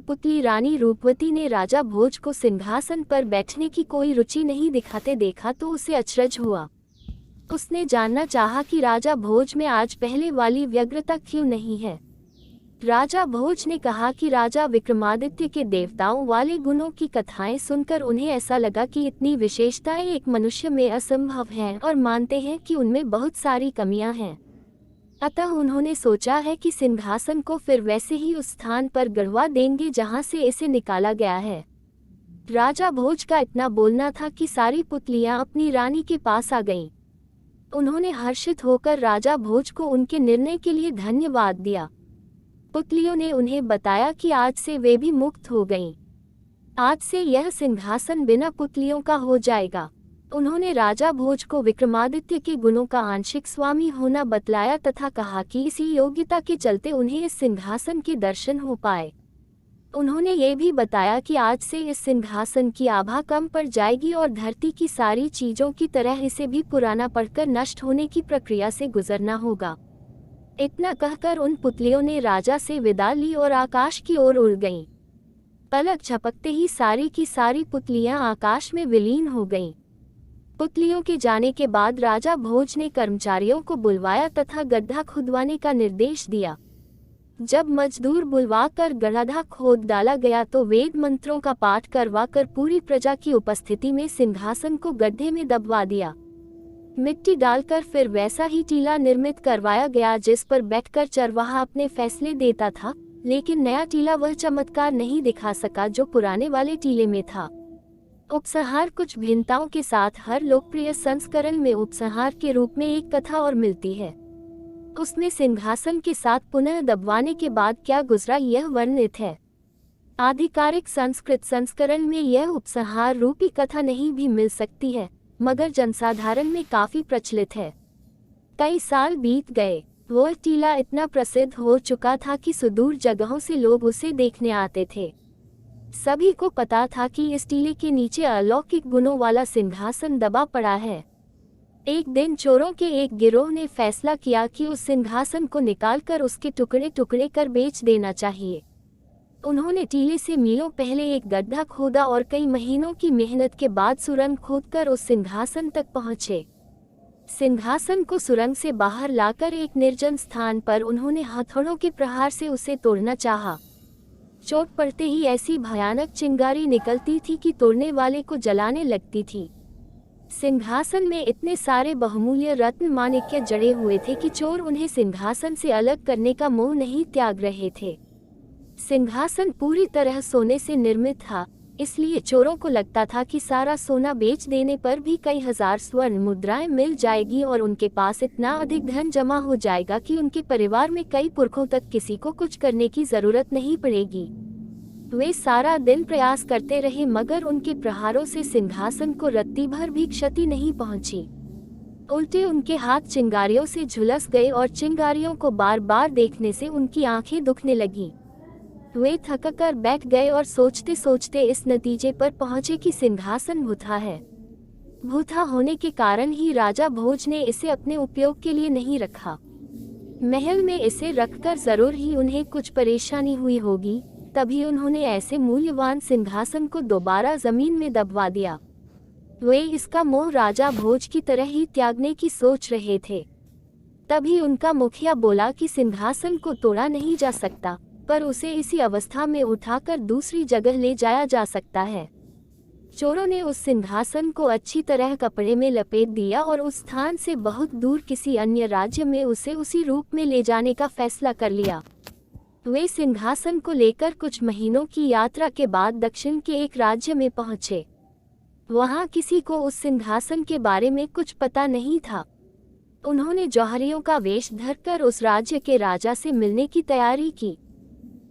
पुतली रानी रूपवती ने राजा भोज को सिंहासन पर बैठने की कोई रुचि नहीं दिखाते देखा तो उसे अचरज हुआ। उसने जानना चाहा कि राजा भोज में आज पहले वाली व्यग्रता क्यों नहीं है। राजा भोज ने कहा कि राजा विक्रमादित्य के देवताओं वाले गुणों की कथाएं सुनकर उन्हें ऐसा लगा कि इतनी विशेषताएं एक मनुष्य में असंभव हैं और मानते हैं कि उनमें बहुत सारी कमियां हैं। अतः उन्होंने सोचा है कि सिंहासन को फिर वैसे ही उस स्थान पर गड़वा देंगे जहां से इसे निकाला गया है। राजा भोज का इतना बोलना था कि सारी पुतलियां अपनी रानी के पास आ गईं। उन्होंने हर्षित होकर राजा भोज को उनके निर्णय के लिए धन्यवाद दिया। पुतलियों ने उन्हें बताया कि आज से वे भी मुक्त हो गईं। आज से यह सिंहासन बिना पुतलियों का हो जाएगा। उन्होंने राजा भोज को विक्रमादित्य के गुणों का आंशिक स्वामी होना बतलाया तथा कहा कि इसी योग्यता के चलते उन्हें इस सिंहासन के दर्शन हो पाए। उन्होंने ये भी बताया कि आज से इस सिंहासन की आभा कम पड़ जाएगी और धरती की सारी चीजों की तरह इसे भी पुराना पड़कर नष्ट होने की प्रक्रिया से गुजरना होगा। इतना कहकर उन पुतलियों ने राजा से विदा ली और आकाश की ओर उड़ गईं। पलक झपकते ही सारी की सारी पुतलियां आकाश में विलीन हो गईं। पुतलियों के जाने के बाद राजा भोज ने कर्मचारियों को बुलवाया तथा गड्ढा खुदवाने का निर्देश दिया। जब मजदूर बुलवाकर गड्ढा खोद डाला गया तो वेद मंत्रों का पाठ करवाकर पूरी प्रजा की उपस्थिति में सिंहासन को गड्ढे में दबवा दिया। मिट्टी डालकर फिर वैसा ही टीला निर्मित करवाया गया जिस पर बैठकर चरवाहा अपने फैसले देता था, लेकिन नया टीला वह चमत्कार नहीं दिखा सका जो पुराने वाले टीले में था। उपसंहार कुछ भिन्नताओं के साथ हर लोकप्रिय संस्करण में उपसंहार के रूप में एक कथा और मिलती है। उसमें सिंहासन के साथ पुनः दबवाने के बाद क्या गुजरा यह वर्णित है। आधिकारिक संस्कृत संस्करण में यह उपसंहार रूपी कथा नहीं भी मिल सकती है, मगर जनसाधारण में काफी प्रचलित है। कई साल बीत गए, वह टीला इतना प्रसिद्ध हो चुका था कि सुदूर जगहों से लोग उसे देखने आते थे। सभी को पता था कि इस टीले के नीचे अलौकिक गुणों वाला सिंहासन दबा पड़ा है। एक दिन चोरों के एक गिरोह ने फैसला किया कि उस सिंहासन को निकालकर उसके टुकड़े टुकड़े कर बेच देना चाहिए। उन्होंने टीले से मीलों पहले एक गड्ढा खोदा और कई महीनों की मेहनत के बाद सुरंग खोदकर उस सिंहासन तक पहुंचे। सिंहासन को सुरंग से बाहर लाकर एक निर्जन स्थान पर उन्होंने हथौड़ों के प्रहार से उसे तोड़ना चाहा। चोट पड़ते ही ऐसी भयानक चिंगारी निकलती थी कि तोड़ने वाले को जलाने लगती थी। सिंहासन में इतने सारे बहुमूल्य रत्न माणिक्य जड़े हुए थे कि चोर उन्हें सिंहासन से अलग करने का मोह नहीं त्याग रहे थे। सिंहासन पूरी तरह सोने से निर्मित था, इसलिए चोरों को लगता था कि सारा सोना बेच देने पर भी कई हजार स्वर्ण मुद्राएं मिल जाएगी और उनके पास इतना अधिक धन जमा हो जाएगा कि उनके परिवार में कई पुरखों तक किसी को कुछ करने की जरूरत नहीं पड़ेगी। वे सारा दिन प्रयास करते रहे मगर उनके प्रहारों से सिंहासन को रत्ती भर भी क्षति नहीं पहुंची। उल्टे उनके हाथ चिंगारियों से झुलस गए और चिंगारियों को बार बार देखने से उनकी आंखें दुखने लगीं। वे थककर बैठ गए और सोचते सोचते इस नतीजे पर पहुंचे कि सिंहासन भूथा है। भूथा होने के कारण ही राजा भोज ने इसे अपने उपयोग के लिए नहीं रखा। महल में इसे रखकर जरूर ही उन्हें कुछ परेशानी हुई होगी, तभी उन्होंने ऐसे मूल्यवान सिंहासन को दोबारा जमीन में दबवा दिया। वे इसका मोह राजा भोज की तरह ही त्यागने की सोच रहे थे। तभी उनका मुखिया बोला कि सिंहासन को तोड़ा नहीं जा सकता, पर उसे इसी अवस्था में उठाकर दूसरी जगह ले जाया जा सकता है। चोरों ने उस सिंहासन को अच्छी तरह कपड़े में लपेट दिया और उस स्थान से बहुत दूर किसी अन्य राज्य में उसे उसी रूप में ले जाने का फैसला कर लिया। वे सिंहासन को लेकर कुछ महीनों की यात्रा के बाद दक्षिण के एक राज्य में पहुंचे। वहां किसी को उस सिंहासन के बारे में कुछ पता नहीं था। उन्होंने जौहरियों का वेश धरकर उस राज्य के राजा से मिलने की तैयारी की।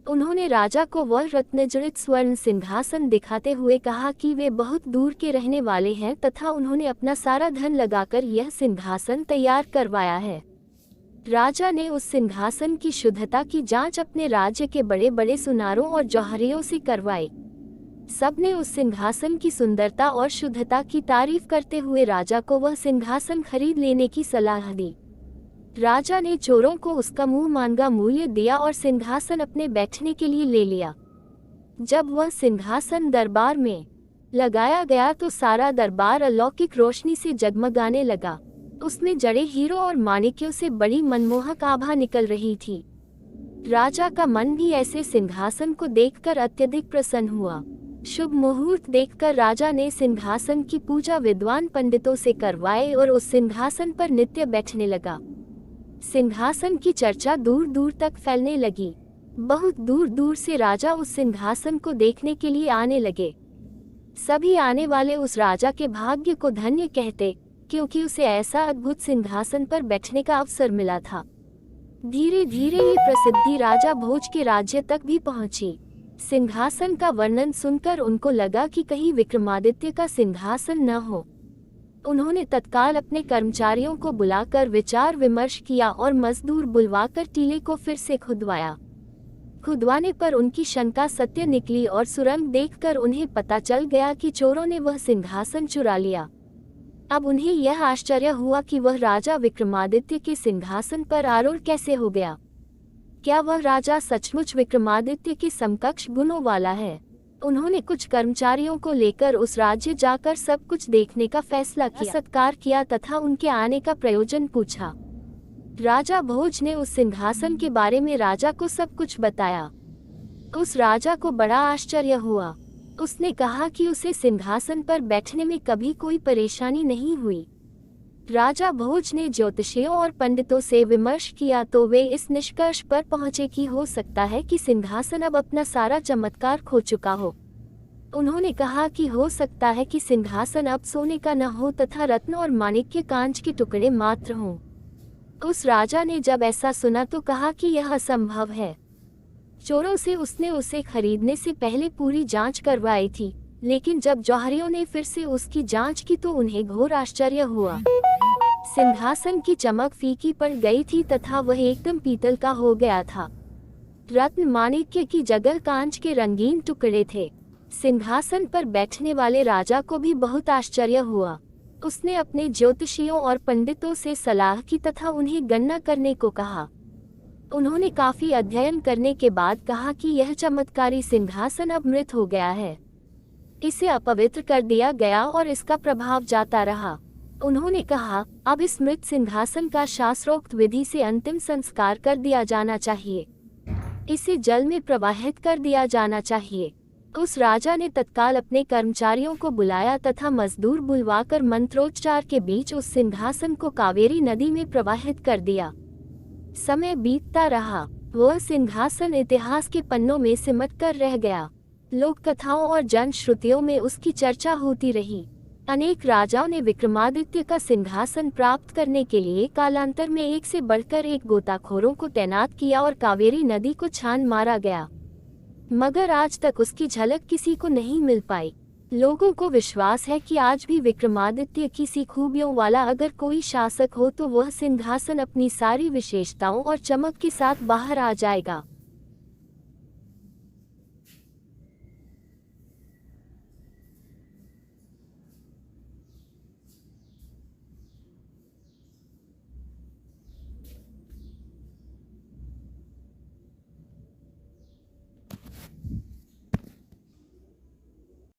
उन्होंने राजा को वह रत्नजड़ित स्वर्ण सिंहासन दिखाते हुए कहा कि वे बहुत दूर के रहने वाले हैं तथा उन्होंने अपना सारा धन लगाकर यह सिंहासन तैयार करवाया है। राजा ने उस सिंहासन की शुद्धता की जांच अपने राज्य के बड़े बड़े सुनारों और जौहरियों से करवाई। सबने उस सिंहासन की सुंदरता और शुद्धता की तारीफ करते हुए राजा को वह सिंहासन खरीद लेने की सलाह दी। राजा ने चोरों को उसका मुंह मांगा मूल्य दिया और सिंहासन अपने बैठने के लिए ले लिया। जब वह सिंहासन दरबार में लगाया गया तो सारा दरबार अलौकिक रोशनी से जगमगाने लगा। उसमें जड़े हीरों और माणिक्यों से बड़ी मनमोहक आभा निकल रही थी। राजा का मन भी ऐसे सिंहासन को देखकर अत्यधिक प्रसन्न हुआ। शुभ मुहूर्त देखकर राजा ने सिंहासन की पूजा विद्वान पंडितों से करवाए और उस सिंहासन पर नित्य बैठने लगा। सिंहासन की चर्चा दूर दूर तक फैलने लगी। बहुत दूर दूर से राजा उस सिंहासन को देखने के लिए आने लगे। सभी आने वाले उस राजा के भाग्य को धन्य कहते, क्योंकि उसे ऐसा अद्भुत सिंहासन पर बैठने का अवसर मिला था। धीरे धीरे ये प्रसिद्धि राजा भोज के राज्य तक भी पहुंची। सिंहासन का वर्णन सुनकर उनको लगा कि कहीं विक्रमादित्य का सिंहासन न हो। उन्होंने तत्काल अपने कर्मचारियों को बुलाकर विचार विमर्श किया और मजदूर बुलवाकर टीले को फिर से खुदवाया। खुदवाने पर उनकी शंका सत्य निकली और सुरंग देखकर उन्हें पता चल गया कि चोरों ने वह सिंहासन चुरा लिया। अब उन्हें यह आश्चर्य हुआ कि वह राजा विक्रमादित्य के सिंहासन पर आरूढ़ कैसे हो गया। क्या वह राजा सचमुच विक्रमादित्य के समकक्ष गुणों वाला है? उन्होंने कुछ कर्मचारियों को लेकर उस राज्य जाकर सब कुछ देखने का फैसला किया, सत्कार किया तथा उनके आने का प्रयोजन पूछा। राजा भोज ने उस सिंहासन के बारे में राजा को सब कुछ बताया। उस राजा को बड़ा आश्चर्य हुआ। उसने कहा कि उसे सिंहासन पर बैठने में कभी कोई परेशानी नहीं हुई। राजा भोज ने ज्योतिषियों और पंडितों से विमर्श किया तो वे इस निष्कर्ष पर पहुंचे कि हो सकता है कि सिंहासन अब अपना सारा चमत्कार खो चुका हो। उन्होंने कहा कि हो सकता है कि सिंहासन अब सोने का न हो तथा रत्न और माणिक्य कांच के टुकड़े मात्र हों। उस राजा ने जब ऐसा सुना तो कहा कि यह असंभव है। चोरों से उसने उसे खरीदने से पहले पूरी जांच करवाई थी, लेकिन जब जौहरियों ने फिर से उसकी जांच की तो उन्हें घोर आश्चर्य हुआ। सिंहासन की चमक फीकी पड़ गई थी तथा वह एकदम पीतल का हो गया था। रत्न माणिक्य की जगह कांच के रंगीन टुकड़े थे। सिंहासन पर बैठने वाले राजा को भी बहुत आश्चर्य हुआ। उसने अपने ज्योतिषियों और पंडितों से सलाह की तथा उन्हें गणना करने को कहा। उन्होंने काफी अध्ययन करने के बाद कहा कि यह चमत्कारी सिंहासन अब मृत हो गया है। इसे अपवित्र कर दिया गया और इसका प्रभाव जाता रहा। उन्होंने कहा, अब इस मृत सिंहासन का शास्त्रोक्त विधि से अंतिम संस्कार कर दिया जाना चाहिए। इसे जल में प्रवाहित कर दिया जाना चाहिए। उस राजा ने तत्काल अपने कर्मचारियों को बुलाया तथा मजदूर बुलवाकर मंत्रोच्चार के बीच उस सिंहासन को कावेरी नदी में प्रवाहित कर दिया। समय बीतता रहा। वह सिंहासन इतिहास के पन्नों में सिमट कर रह गया। लोक कथाओं और जन श्रुतियों में उसकी चर्चा होती रही। अनेक राजाओं ने विक्रमादित्य का सिंहासन प्राप्त करने के लिए कालांतर में एक से बढ़कर एक गोताखोरों को तैनात किया और कावेरी नदी को छान मारा गया, मगर आज तक उसकी झलक किसी को नहीं मिल पाई। लोगों को विश्वास है कि आज भी विक्रमादित्य की सी खूबियों वाला अगर कोई शासक हो तो वह सिंहासन अपनी सारी विशेषताओं और चमक के साथ बाहर आ जाएगा।